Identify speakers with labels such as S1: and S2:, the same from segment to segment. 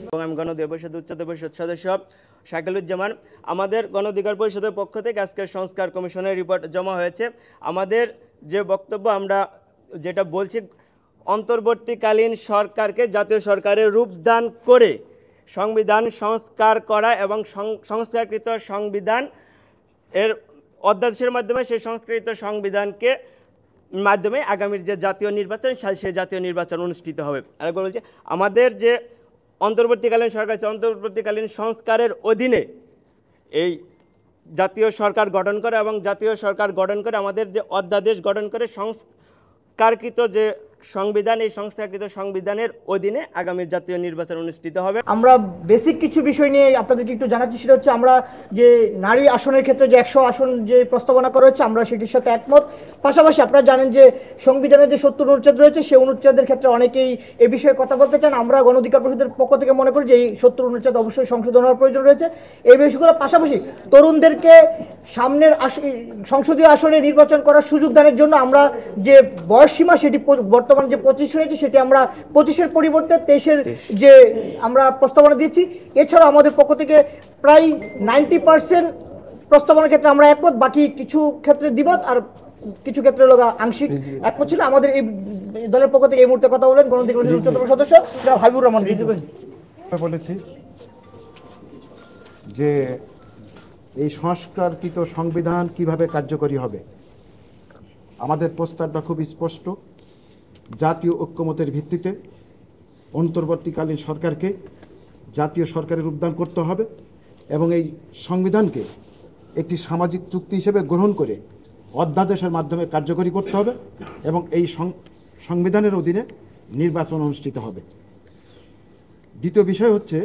S1: এবং আমি গণ অধিকার পরিষদের উচ্চতর পরিষদ সদস্য শাকিলুজ্জামান। আমাদের গণ অধিকার পরিষদের পক্ষ থেকে আজকের সংস্কার কমিশনের রিপোর্ট জমা হয়েছে। আমাদের যে বক্তব্য, আমরা যেটা বলছি, অন্তর্বর্তীকালীন সরকারকে জাতীয় সরকারের রূপদান করে সংবিধান সংস্কার করা এবং সংস্কারকৃত সংবিধান এর অধ্যাদেশের মাধ্যমে সেই সংস্কৃত সংবিধানকে মাধ্যমে আগামীর যে জাতীয় নির্বাচন, সেই জাতীয় নির্বাচন অনুষ্ঠিত হবে। আরেকবার বলছি, আমাদের যে অন্তর্বর্তীকালীন সরকার আছে, অন্তর্বর্তীকালীন সংস্কারের অধীনে এই জাতীয় সরকার গঠন করে এবং জাতীয় সরকার গঠন করে আমাদের যে অধ্যাদেশ গঠন করে সংস্কারকৃত যে সংবিধান, এই সংস্কারকৃত সংবিধানের অধীনে আগামীর জাতীয় নির্বাচন অনুষ্ঠিত হবে।
S2: আমরা বেসিক কিছু বিষয় নিয়ে আপনাদেরকে একটু জানাচ্ছি। সেটা হচ্ছে, আমরা যে নারী আসনের ক্ষেত্রে যে 100 আসন যে প্রস্তাবনা করা হচ্ছে, আমরা সেটির সাথে একমত। পাশাপাশি আপনারা জানেন যে সংবিধানের যে 70 অনুচ্ছেদ রয়েছে, সেই অনুচ্ছেদের ক্ষেত্রে অনেকেই এ বিষয়ে কথা বলতে চান। আমরা গণ অধিকার পরিষদের পক্ষ থেকে মনে করি যে এই 70 অনুচ্ছেদ অবশ্যই সংশোধন হওয়ার প্রয়োজন রয়েছে। এই বিষয়গুলোর পাশাপাশি তরুণদেরকে সামনের সংসদীয় আসনে নির্বাচন করার সুযোগ দানের জন্য আমরা যে বয়সসীমা, সেটি বর্তমানে যে 25 রয়েছে, সেটি আমরা 25-এর পরিবর্তে 23-এর যে আমরা প্রস্তাবনা দিয়েছি। এছাড়া আমাদের পক্ষ থেকে প্রায় 90% প্রস্তাবনার ক্ষেত্রে আমরা একমত, বাকি কিছু ক্ষেত্রে দ্বিমত, আর কিছু ক্ষেত্রে আংশিক একমত ছিল। আমাদের এই দলের পক্ষ থেকে এই মুহূর্তে কথা বলেন গণ অধিকার পরিষদের উচ্চতম সদস্য হাবিবুর রহমান রিজু।
S3: বলেছি যে এই সংস্কারকৃত সংবিধান কিভাবে কার্যকরী হবে। আমাদের প্রস্তাবটা খুব স্পষ্ট। জাতীয় ঐক্যমতের ভিত্তিতে অন্তর্বর্তীকালীন সরকারকে জাতীয় সরকারের রূপদান করতে হবে এবং এই সংবিধানকে একটি সামাজিক চুক্তি হিসেবে গ্রহণ করে অধ্যাদেশের মাধ্যমে কার্যকরী করতে হবে এবং এই সংবিধানের অধীনে নির্বাচন অনুষ্ঠিত হবে। দ্বিতীয় বিষয় হচ্ছে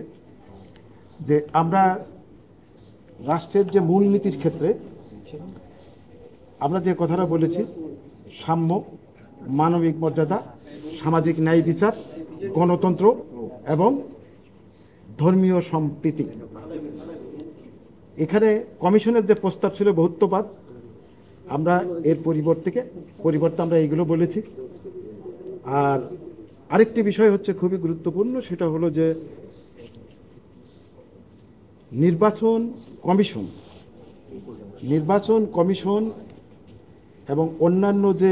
S3: যে আমরা রাষ্ট্রের যে মূলনীতির ক্ষেত্রে আমরা যে কথাটা বলেছি, সাম্য, মানবিক মর্যাদা, সামাজিক ন্যায় বিচার, গণতন্ত্র এবং ধর্মীয় সম্প্রীতি। এখানে কমিশনের যে প্রস্তাব ছিল বহুত্ববাদ, আমরা এর পরিবর্তে আমরা এইগুলো বলেছি। আর আরেকটি বিষয় হচ্ছে খুবই গুরুত্বপূর্ণ, সেটা হলো যে নির্বাচন কমিশন এবং অন্যান্য যে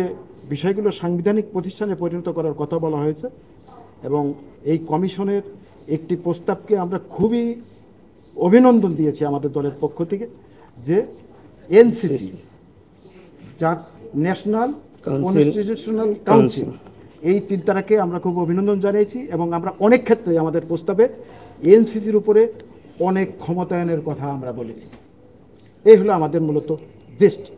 S3: বিষয়গুলো সাংবিধানিক প্রতিষ্ঠানে পরিণত করার কথা বলা হয়েছে, এবং এই কমিশনের একটি প্রস্তাবকে আমরা খুবই অভিনন্দন দিয়েছি আমাদের দলের পক্ষ থেকে, যে এনসিসি, যা ন্যাশনাল কনস্টিটিউশনাল কাউন্সিল, এই চিন্তাটাকে আমরা খুব অভিনন্দন জানিয়েছি এবং আমরা অনেক ক্ষেত্রে আমাদের প্রস্তাবে এনসিসির উপরে অনেক ক্ষমতায়নের কথা আমরা বলেছি। এই হলো আমাদের মূলত দৃষ্টি।